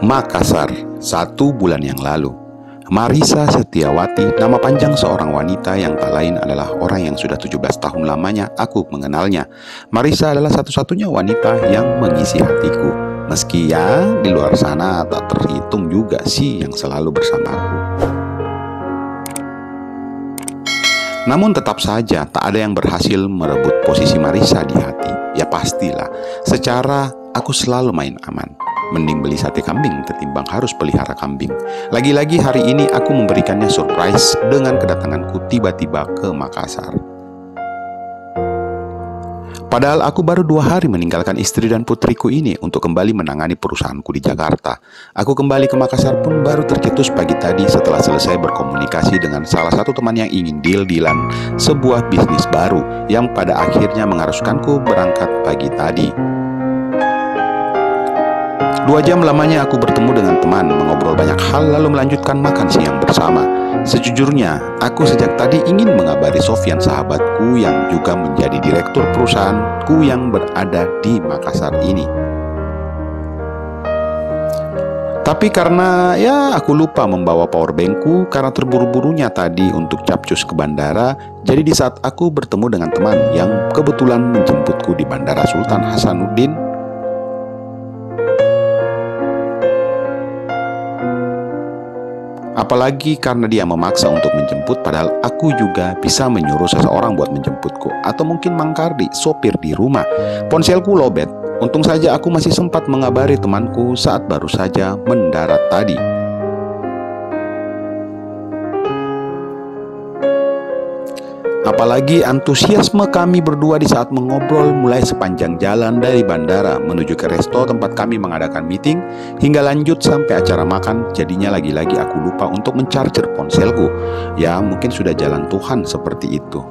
Makassar, 1 bulan yang lalu. Marisa Setiawati, nama panjang seorang wanita yang tak lain adalah orang yang sudah 17 tahun lamanya aku mengenalnya. Marisa adalah satu-satunya wanita yang mengisi hatiku. Meski ya di luar sana tak terhitung juga sih yang selalu bersamaku. Namun tetap saja tak ada yang berhasil merebut posisi Marisa di hati. Ya pastilah, secara aku selalu main aman. Mending beli sate kambing ketimbang harus pelihara kambing. Lagi-lagi hari ini aku memberikannya surprise dengan kedatanganku tiba-tiba ke Makassar. Padahal aku baru 2 hari meninggalkan istri dan putriku ini untuk kembali menangani perusahaanku di Jakarta. Aku kembali ke Makassar pun baru tercetus pagi tadi setelah selesai berkomunikasi dengan salah satu teman yang ingin deal-dealan sebuah bisnis baru yang pada akhirnya mengharuskanku berangkat pagi tadi. 2 jam lamanya aku bertemu dengan teman, mengobrol banyak hal lalu melanjutkan makan siang bersama. Sejujurnya, aku sejak tadi ingin mengabari Sofyan sahabatku yang juga menjadi direktur perusahaanku yang berada di Makassar ini. Tapi karena ya aku lupa membawa powerbankku karena terburu-burunya tadi untuk capcus ke bandara. Jadi di saat aku bertemu dengan teman yang kebetulan menjemputku di Bandara Sultan Hasanuddin, apalagi karena dia memaksa untuk menjemput, padahal aku juga bisa menyuruh seseorang buat menjemputku. Atau mungkin Mang Kardi, sopir di rumah. Ponselku lowbat. Untung saja aku masih sempat mengabari temanku saat baru saja mendarat tadi. Apalagi antusiasme kami berdua di saat mengobrol mulai sepanjang jalan dari bandara menuju ke resto tempat kami mengadakan meeting hingga lanjut sampai acara makan. Jadinya lagi-lagi aku lupa untuk mencarger ponselku. Ya mungkin sudah jalan Tuhan seperti itu.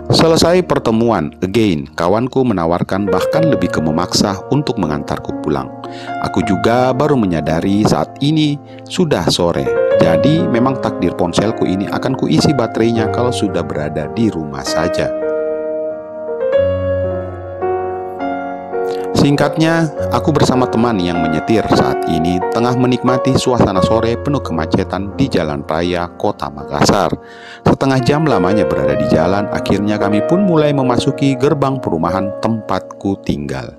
Selesai pertemuan, again, kawanku menawarkan bahkan lebih ke memaksa untuk mengantarku pulang. Aku juga baru menyadari saat ini sudah sore. Jadi memang takdir ponselku ini akan kuisi baterainya kalau sudah berada di rumah saja. Singkatnya, aku bersama teman yang menyetir saat ini tengah menikmati suasana sore penuh kemacetan di jalan raya kota Makassar. Setengah jam lamanya berada di jalan, akhirnya kami pun mulai memasuki gerbang perumahan tempatku tinggal.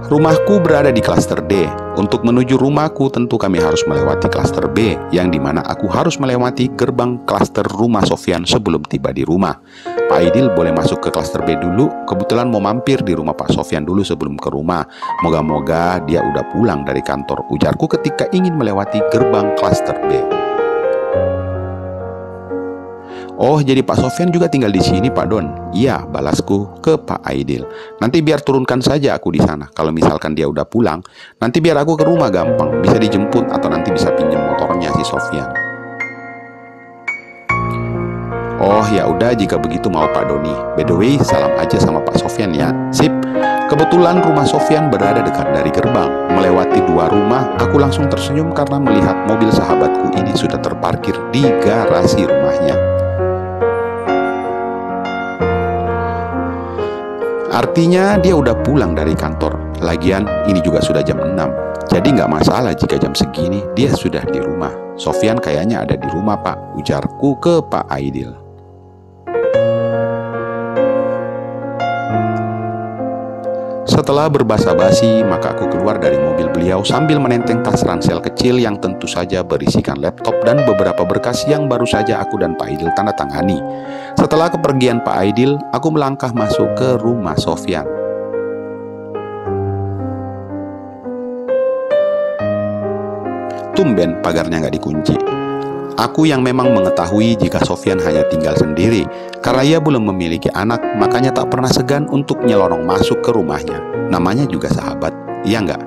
Rumahku berada di klaster D. Untuk menuju rumahku tentu kami harus melewati klaster B, yang dimana aku harus melewati gerbang klaster rumah Sofyan sebelum tiba di rumah. Pak Aidil boleh masuk ke klaster B dulu, kebetulan mau mampir di rumah Pak Sofyan dulu sebelum ke rumah. Moga-moga dia udah pulang dari kantor, ujarku ketika ingin melewati gerbang klaster B. Oh, jadi Pak Sofyan juga tinggal di sini, Pak Don? Iya, balasku ke Pak Aidil. Nanti biar turunkan saja aku di sana. Kalau misalkan dia udah pulang, nanti biar aku ke rumah gampang, bisa dijemput atau nanti bisa pinjam motornya si Sofyan. Oh, ya udah jika begitu mau Pak Doni. By the way, salam aja sama Pak Sofyan ya. Sip. Kebetulan rumah Sofyan berada dekat dari gerbang. Melewati 2 rumah, aku langsung tersenyum karena melihat mobil sahabatku ini sudah terparkir di garasi rumahnya. Artinya dia udah pulang dari kantor. Lagian ini juga sudah jam 6. Jadi nggak masalah jika jam segini dia sudah di rumah. Sofyan kayaknya ada di rumah, Pak, ujarku ke Pak Aidil. Setelah berbasa-basi, maka aku keluar dari mobil beliau sambil menenteng tas ransel kecil yang tentu saja berisikan laptop dan beberapa berkas yang baru saja aku dan Pak Aidil tanda tangani. Setelah kepergian Pak Aidil, aku melangkah masuk ke rumah Sofyan. Tumben pagarnya nggak dikunci. Aku yang memang mengetahui jika Sofyan hanya tinggal sendiri. Karena ia belum memiliki anak, makanya tak pernah segan untuk nyelonong masuk ke rumahnya. Namanya juga sahabat, iya nggak?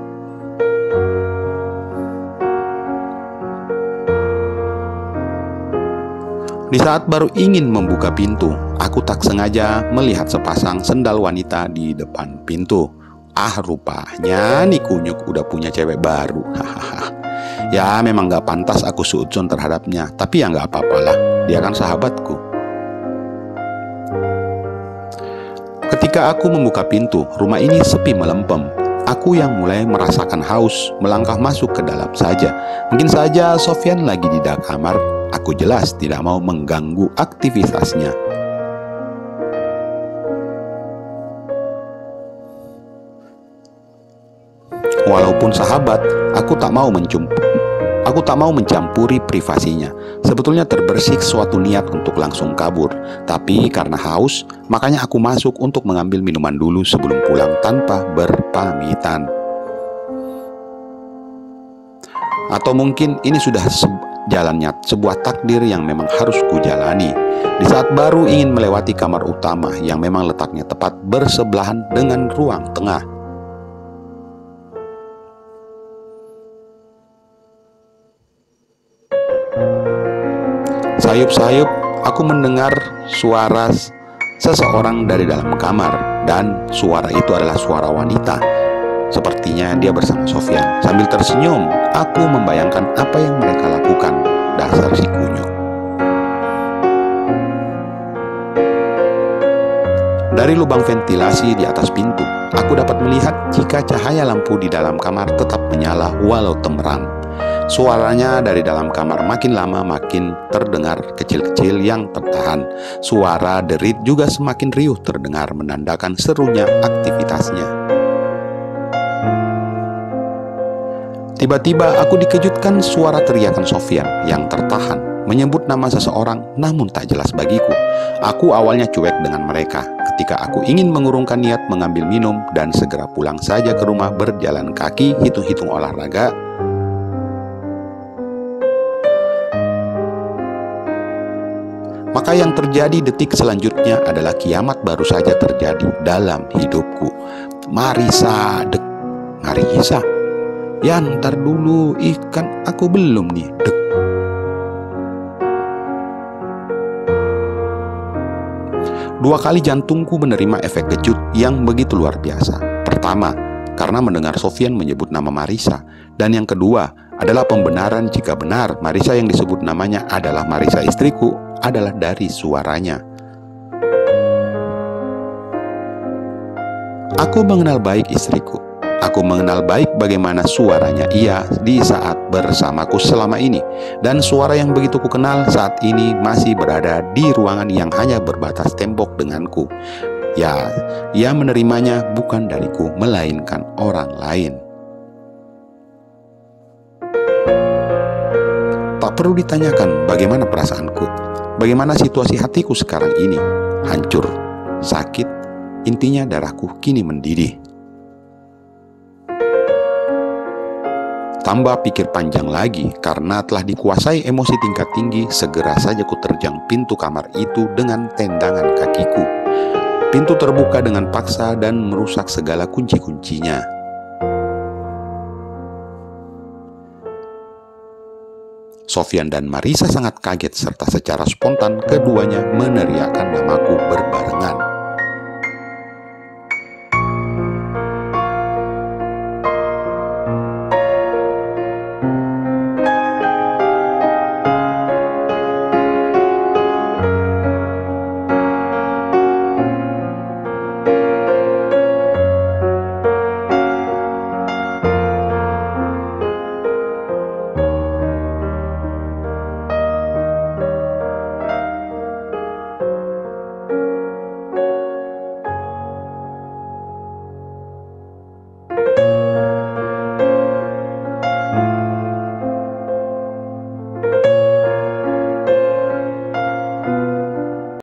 Di saat baru ingin membuka pintu, aku tak sengaja melihat sepasang sendal wanita di depan pintu. Ah, rupanya nih kunyuk udah punya cewek baru. Hahaha. Ya memang gak pantas aku suudzon terhadapnya, tapi ya gak apa-apalah, dia kan sahabatku. Ketika aku membuka pintu, rumah ini sepi melempem. Aku yang mulai merasakan haus, melangkah masuk ke dalam saja. Mungkin saja Sofyan lagi di dalam kamar. Aku jelas tidak mau mengganggu aktivitasnya. Walaupun sahabat, aku tak mau mencampuri privasinya. Sebetulnya terbersih suatu niat untuk langsung kabur. Tapi karena haus, makanya aku masuk untuk mengambil minuman dulu sebelum pulang tanpa berpamitan. Atau mungkin ini sudah jalannya sebuah takdir yang memang harus kujalani. Di saat baru ingin melewati kamar utama yang memang letaknya tepat bersebelahan dengan ruang tengah. Sayup-sayup, aku mendengar suara seseorang dari dalam kamar, dan suara itu adalah suara wanita. Sepertinya dia bersama Sofyan. Sambil tersenyum, aku membayangkan apa yang mereka lakukan. Dasar si kunyuk. Dari lubang ventilasi di atas pintu, aku dapat melihat jika cahaya lampu di dalam kamar tetap menyala walau temerang. Suaranya dari dalam kamar makin lama makin terdengar kecil-kecil yang tertahan. Suara derit juga semakin riuh terdengar menandakan serunya aktivitasnya. Tiba-tiba aku dikejutkan suara teriakan Sofyan yang tertahan, menyebut nama seseorang namun tak jelas bagiku. Aku awalnya cuek dengan mereka ketika aku ingin mengurungkan niat mengambil minum dan segera pulang saja ke rumah berjalan kaki hitung-hitung olahraga. Maka yang terjadi detik selanjutnya adalah kiamat baru saja terjadi dalam hidupku. Marisa, Marisa. Ya ntar dulu, kan aku belum nih, Dua kali jantungku menerima efek kejut yang begitu luar biasa. Pertama, karena mendengar Sofyan menyebut nama Marisa. Dan yang kedua adalah pembenaran jika benar Marisa yang disebut namanya adalah Marisa istriku, adalah dari suaranya. Aku mengenal baik istriku. Aku mengenal baik bagaimana suaranya ia di saat bersamaku selama ini. Dan suara yang begitu kukenal saat ini masih berada di ruangan yang hanya berbatas tembok denganku. Ya, ia menerimanya bukan dariku, melainkan orang lain. Tak perlu ditanyakan bagaimana perasaanku, bagaimana situasi hatiku sekarang ini. Hancur, sakit, intinya darahku kini mendidih. Tambah pikir panjang lagi, karena telah dikuasai emosi tingkat tinggi, segera saja ku terjang pintu kamar itu dengan tendangan kakiku. Pintu terbuka dengan paksa dan merusak segala kunci-kuncinya. Sofyan dan Marisa sangat kaget serta secara spontan keduanya meneriakkan namaku berbarengan.